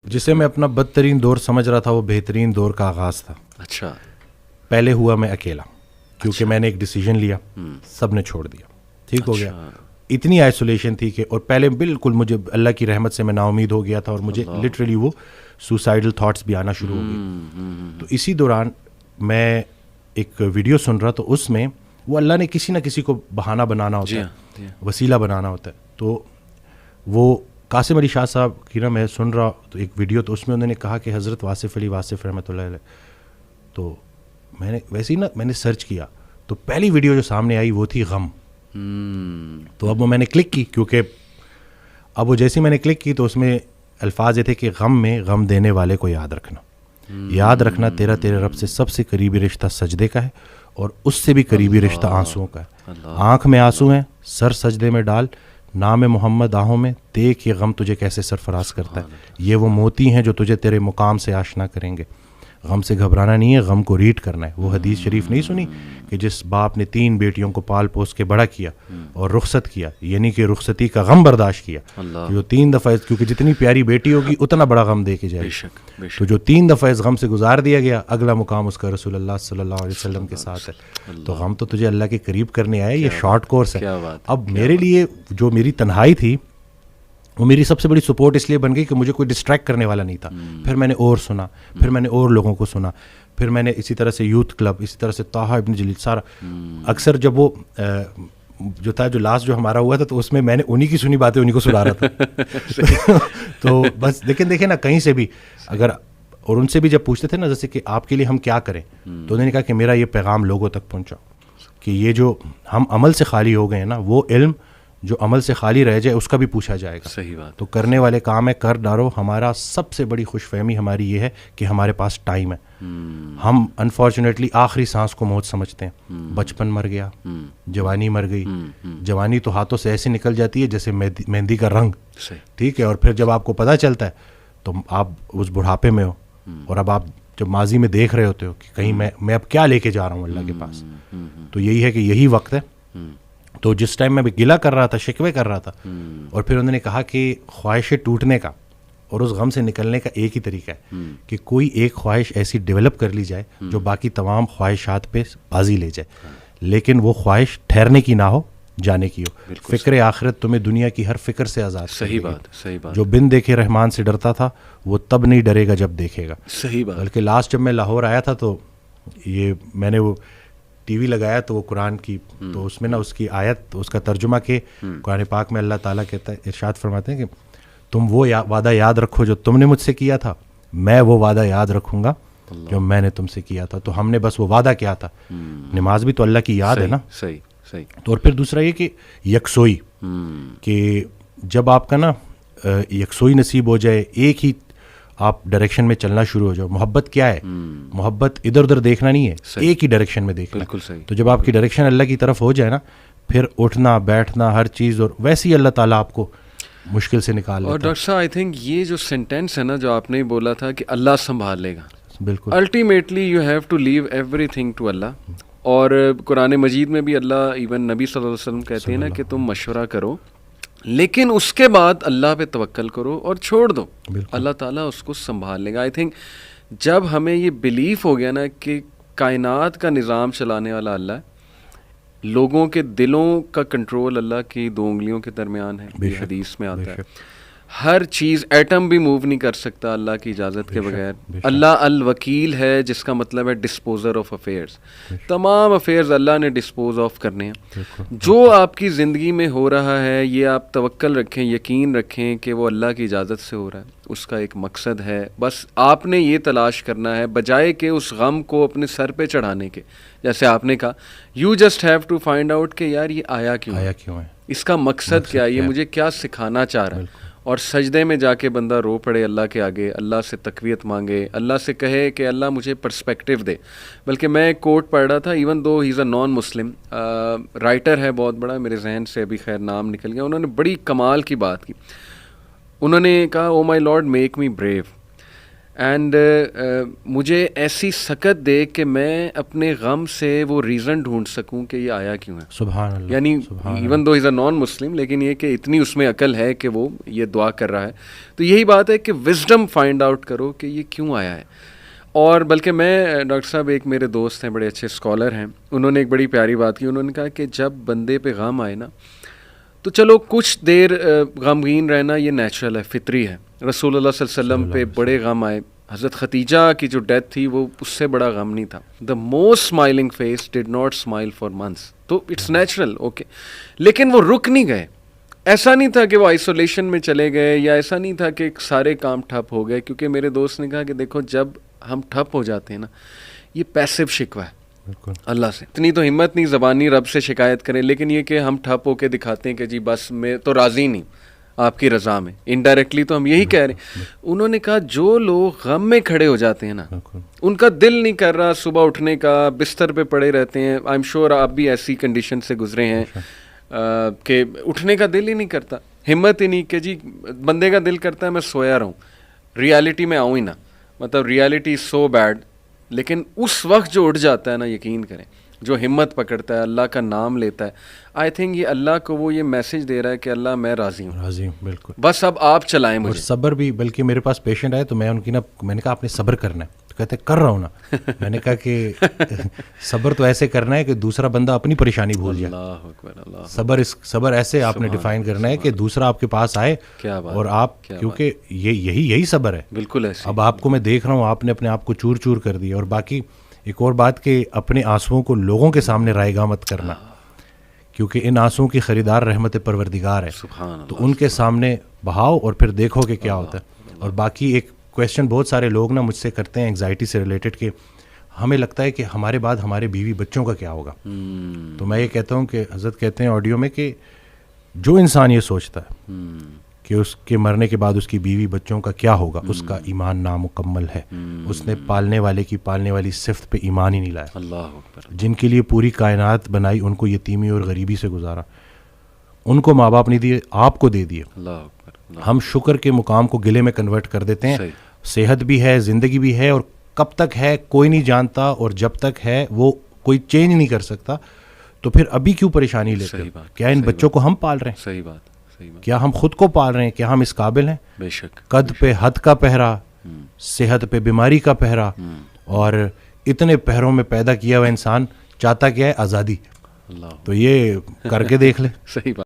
جسے میں اپنا بدترین دور سمجھ رہا تھا وہ بہترین دور کا آغاز تھا. اچھا. پہلے ہوا میں اکیلا, کیونکہ میں نے ایک ڈیسیجن لیا, سب نے چھوڑ دیا, ٹھیک ہو گیا. اتنی آئسولیشن تھی کہ, اور پہلے بالکل مجھے اللہ کی رحمت سے میں نا امید ہو گیا تھا, اور مجھے لٹرلی وہ سوسائڈل تھاٹس بھی آنا شروع ہو گئے. تو اسی دوران میں ایک ویڈیو سن رہا, تو اس میں وہ اللہ نے کسی نہ کسی کو بہانہ بنانا ہوتا ہے, وسیلہ بنانا ہوتا ہے. تو وہ قاسم علی شاہ صاحب کی نا میں سن رہا تو ایک ویڈیو, تو اس میں انہوں نے کہا کہ حضرت واصف علی واصف رحمۃ اللہ علیہ. تو میں نے ویسے ہی نا میں نے سرچ کیا, تو پہلی ویڈیو جو سامنے آئی وہ تھی غم. تو اب وہ میں نے کلک کی, کیونکہ اب وہ جیسے میں نے کلک کی تو اس میں الفاظ یہ تھے کہ غم میں غم دینے والے کو یاد رکھنا, یاد رکھنا تیرے رب سے سب سے قریبی رشتہ سجدے کا ہے, اور اس سے بھی قریبی رشتہ آنسوؤں کا ہے. آنکھ میں آنسو ہیں, سر سجدے میں ڈال, نام محمد آہوں میں, دیکھ یہ غم تجھے کیسے سرفراز کرتا ہے. یہ وہ موتی ہیں جو تجھے تیرے مقام سے آشنا کریں گے. غم سے گھبرانا نہیں ہے, غم کو ریڈ کرنا ہے. وہ حدیث شریف نہیں سنی کہ جس باپ نے 3 بیٹیوں کو پال پوس کے بڑا کیا اور رخصت کیا, یعنی کہ رخصتی کا غم برداشت کیا, جو 3 دفعہ, کیونکہ جتنی پیاری بیٹی ہوگی اتنا بڑا غم دے کے جائے, تو جو 3 دفعہ اس غم سے گزار دیا گیا, اگلا مقام اس کا رسول اللہ صلی اللہ علیہ وسلم کے ساتھ ہے. تو غم تو تجھے اللہ کے قریب کرنے آئے, یہ شارٹ کورس ہے. اب میرے لیے جو میری تنہائی تھی وہ میری سب سے بڑی سپورٹ اس لیے بن گئی کہ مجھے کوئی ڈسٹریکٹ کرنے والا نہیں تھا. پھر میں نے اور سنا, پھر میں نے اور لوگوں کو سنا, پھر میں نے اسی طرح سے یوتھ کلب, اسی طرح سے طه ابن جلیل, سارا. اکثر جب وہ جو تھا, جو لاسٹ جو ہمارا ہوا تھا, تو اس میں نے انہی کی سنی باتیں انہی کو سنا رہا تھا. تو بس لیکن دیکھیں نا, کہیں سے بھی اگر, اور ان سے بھی جب پوچھتے تھے نا جیسے کہ آپ کے لیے ہم کیا کریں, تو انہوں نے کہا کہ میرا یہ پیغام لوگوں تک پہنچاؤ کہ یہ جو ہم عمل سے خالی ہو گئے ہیں نا, وہ علم جو عمل سے خالی رہ جائے اس کا بھی پوچھا جائے گا. صحیح بات. تو کرنے والے کام ہے, کر ڈالو. ہمارا سب سے بڑی خوش فہمی ہماری یہ ہے کہ ہمارے پاس ٹائم ہے. ہم انفارچونیٹلی آخری سانس کو موت سمجھتے ہیں. بچپن مر گیا, جوانی مر گئی. جوانی تو ہاتھوں سے ایسے نکل جاتی ہے جیسے مہندی کا رنگ, ٹھیک ہے. اور پھر جب آپ کو پتہ چلتا ہے تو آپ اس بڑھاپے میں ہو, اور اب آپ جب ماضی میں دیکھ رہے ہوتے ہو کہ کہیں میں اب کیا لے کے جا رہا ہوں اللہ کے پاس. تو یہی ہے کہ یہی وقت ہے. تو جس ٹائم میں گلہ کر رہا تھا, شکوے کر رہا تھا, اور پھر انہوں نے کہا کہ خواہشیں ٹوٹنے کا اور اس غم سے نکلنے کا ایک ہی طریقہ ہے کہ کوئی ایک خواہش ایسی ڈیولپ کر لی جائے جو باقی تمام خواہشات پہ بازی لے جائے, لیکن وہ خواہش ٹھہرنے کی نہ ہو, جانے کی ہو. فکر آخرت تمہیں دنیا کی ہر فکر سے آزاد. صحیح بات, صحیح بات. جو بن دیکھے رحمان سے ڈرتا تھا وہ تب نہیں ڈرے گا جب دیکھے گا. صحیح بات. بلکہ لاسٹ جب میں لاہور آیا تھا تو یہ میں نے وہ ٹی وی لگایا تو وہ قرآن کی, تو اس میں نا اس کی آیت, اس کا ترجمہ کہ قرآن پاک میں اللہ تعالیٰ کہتا ہے, ارشاد فرماتے ہیں کہ تم وہ وعدہ یاد رکھو جو تم نے مجھ سے کیا تھا, میں وہ وعدہ یاد رکھوں گا جو میں نے تم سے کیا تھا. تو ہم نے بس وہ وعدہ کیا تھا. نماز بھی تو اللہ کی یاد ہے نا. صحیح صحیح. تو اور پھر دوسرا یہ کہ یکسوئی, کہ جب آپ کا نا یکسوئی نصیب ہو جائے, ایک ہی آپ ڈائریکشن میں چلنا شروع ہو جاؤ. محبت کیا ہے؟ محبت ادھر ادھر دیکھنا نہیں ہے, ایک ہی ڈائریکشن میں دیکھنا. بالکل صحیح. تو جب آپ کی ڈائریکشن اللہ کی طرف ہو جائے نا, پھر اٹھنا بیٹھنا ہر چیز, اور ویسے ہی اللہ تعالیٰ آپ کو مشکل سے نکال لیتا ہے. اور ڈاکٹر صاحب آئی تھنک یہ جو سینٹینس ہے نا جو آپ نے بولا تھا کہ اللہ سنبھال لے گا, بالکل ultimately you have to leave everything to اللہ. اور قرآن مجید میں بھی اللہ, ایون نبی صلی اللہ علیہ وسلم کہتے ہیں نا کہ تم مشورہ کرو, لیکن اس کے بعد اللہ پہ توکل کرو اور چھوڑ دو, اللہ تعالیٰ اس کو سنبھال لے گا. آئی تھنک جب ہمیں یہ بلیف ہو گیا نا کہ کائنات کا نظام چلانے والا اللہ ہے, لوگوں کے دلوں کا کنٹرول اللہ کی 2 انگلیوں کے درمیان ہے, یہ حدیث میں آتا ہے. ہر چیز, ایٹم بھی موو نہیں کر سکتا اللہ کی اجازت کے بغیر. اللہ الوکیل ہے, جس کا مطلب ہے ڈسپوزر آف افیئرز. تمام افیئرز اللہ نے ڈسپوز آف کرنے ہیں. جو آپ کی زندگی میں ہو رہا ہے یہ آپ توکل رکھیں, یقین رکھیں کہ وہ اللہ کی اجازت سے ہو رہا ہے. اس کا ایک مقصد ہے, بس آپ نے یہ تلاش کرنا ہے, بجائے کہ اس غم کو اپنے سر پہ چڑھانے کے. جیسے آپ نے کہا, you just have to find out کہ یار یہ آیا کیوں ہے, اس کا مقصد کیا ہے, یہ مجھے کیا سکھانا چاہ رہا ہے. اور سجدے میں جا کے بندہ رو پڑے اللہ کے آگے, اللہ سے تقویت مانگے, اللہ سے کہے کہ اللہ مجھے پرسپیکٹیو دے. بلکہ میں ایک کوٹ پڑھ رہا تھا, ایون دو ہی از اے نان مسلم رائٹر ہے بہت بڑا, میرے ذہن سے ابھی خیر نام نکل گیا, انہوں نے بڑی کمال کی بات کی. انہوں نے کہا, oh my lord make me brave, and مجھے ایسی سکت دے کہ میں اپنے غم سے وہ ریزن ڈھونڈ سکوں کہ یہ آیا کیوں ہے. سبحان اللہ. یعنی ایون دو از اے نان مسلم, لیکن یہ کہ اتنی اس میں عقل ہے کہ وہ یہ دعا کر رہا ہے. تو یہی بات ہے کہ وزڈم فائنڈ آؤٹ کرو کہ یہ کیوں آیا ہے. اور بلکہ میں ڈاکٹر صاحب, ایک میرے دوست ہیں بڑے اچھے اسکالر ہیں, انہوں نے ایک بڑی پیاری بات کی. انہوں نے کہا کہ جب بندے پہ غم آئے نا تو چلو کچھ دیر غمگین رہنا یہ نیچرل ہے, فطری ہے. رسول اللہ صلی اللہ علیہ وسلم پہ بڑے غم آئے. حضرت خدیجہ کی جو ڈیتھ تھی وہ اس سے بڑا غم نہیں تھا. The most smiling face did not smile for months. تو اٹس نیچرل, اوکے. لیکن وہ رک نہیں گئے. ایسا نہیں تھا کہ وہ آئسولیشن میں چلے گئے, یا ایسا نہیں تھا کہ سارے کام ٹھپ ہو گئے. کیونکہ میرے دوست نے کہا کہ دیکھو جب ہم ٹھپ ہو جاتے ہیں نا, یہ پیسو شکوہ ہے اللہ سے. اتنی تو ہمت نہیں زبانی رب سے شکایت کریں, لیکن یہ کہ ہم ٹھپ ہو کے دکھاتے ہیں کہ جی بس میں تو راضی نہیں آپ کی رضا میں. انڈائریکٹلی تو ہم یہی کہہ رہے ہیں. انہوں نے کہا جو لوگ غم میں کھڑے ہو جاتے ہیں نا, ان کا دل نہیں کر رہا صبح اٹھنے کا, بستر پہ پڑے رہتے ہیں. آئی ایم شیور آپ بھی ایسی کنڈیشن سے گزرے ہیں کہ اٹھنے کا دل ہی نہیں کرتا, ہمت ہی نہیں کہ جی بندے کا دل کرتا ہے میں سویا رہوں, ریالٹی میں آؤں ہی نا. مطلب ریالٹی از سو بیڈ. لیکن اس وقت جو اٹھ جاتا ہے نا, یقین کریں, جو ہمت پکڑتا ہے, اللہ کا نام لیتا ہے, آئی تھنک یہ اللہ کو وہ یہ میسج دے رہا ہے کہ اللہ میں راضی ہوں, راضی ہوں, بالکل. بس اب آپ چلائیں مجھے. اور صبر بھی, بلکہ میرے پاس پیشنٹ آئے تو میں ان کی میں نے کہا آپ نے صبر کرنا ہے, تو کہتے کر رہا ہوں نا. میں نے کہا کہ صبر تو ایسے کرنا ہے کہ دوسرا بندہ اپنی پریشانی بھول جائے. اللہ اکبر, اللہ. صبر ایسے آپ نے ڈیفائن کرنا ہے کہ دوسرا آپ کے پاس آئے اور آپ, کیونکہ یہی صبر ہے. بالکل ایسے. اب آپ کو میں دیکھ رہا ہوں, آپ نے اپنے آپ کو چور چور کر دیا. اور باقی ایک اور بات کہ اپنے آنسوؤں کو لوگوں کے سامنے رائے گاہ مت کرنا, کیونکہ ان آنسوؤں کی خریدار رحمت پروردگار ہے. تو ان کے سامنے بہاؤ اور پھر دیکھو کہ کیا ہوتا ہے. اور باقی ایک کویسچن بہت سارے لوگ نا مجھ سے کرتے ہیں انگزائٹی سے ریلیٹڈ, کہ ہمیں لگتا ہے کہ ہمارے بعد ہمارے بیوی بچوں کا کیا ہوگا. تو میں یہ کہتا ہوں کہ حضرت کہتے ہیں آڈیو میں کہ جو انسان یہ سوچتا ہے کہ اس کے مرنے کے بعد اس کی بیوی بچوں کا کیا ہوگا, اس کا ایمان نامکمل ہے. اس نے پالنے والے کی پالنے والی صفت پہ ایمان ہی نہیں لایا. اللہ اکبر. جن کے لیے پوری کائنات بنائی, ان کو یتیمی اور غریبی سے گزارا, ان کو ماں باپ نہیں دیے, آپ کو دے دیے. اللہ اکبر. ہم شکر کے مقام کو گلے میں کنورٹ کر دیتے ہیں. صحت بھی ہے, زندگی بھی ہے, اور کب تک ہے کوئی نہیں جانتا, اور جب تک ہے وہ کوئی چینج نہیں کر سکتا. تو پھر ابھی کیوں پریشانی لیتے ہیں؟ کیا ان بچوں کو ہم پال رہے ہیں؟ صحیح بات. کیا ہم خود کو پال رہے ہیں؟ کیا ہم اس قابل ہیں؟ بے شک. قد پہ حد کا پہرا, صحت پہ بیماری کا پہرا, اور اتنے پہروں میں پیدا کیا ہوا انسان چاہتا کیا ہے؟ آزادی. تو یہ کر کے دیکھ لے. صحیح بات.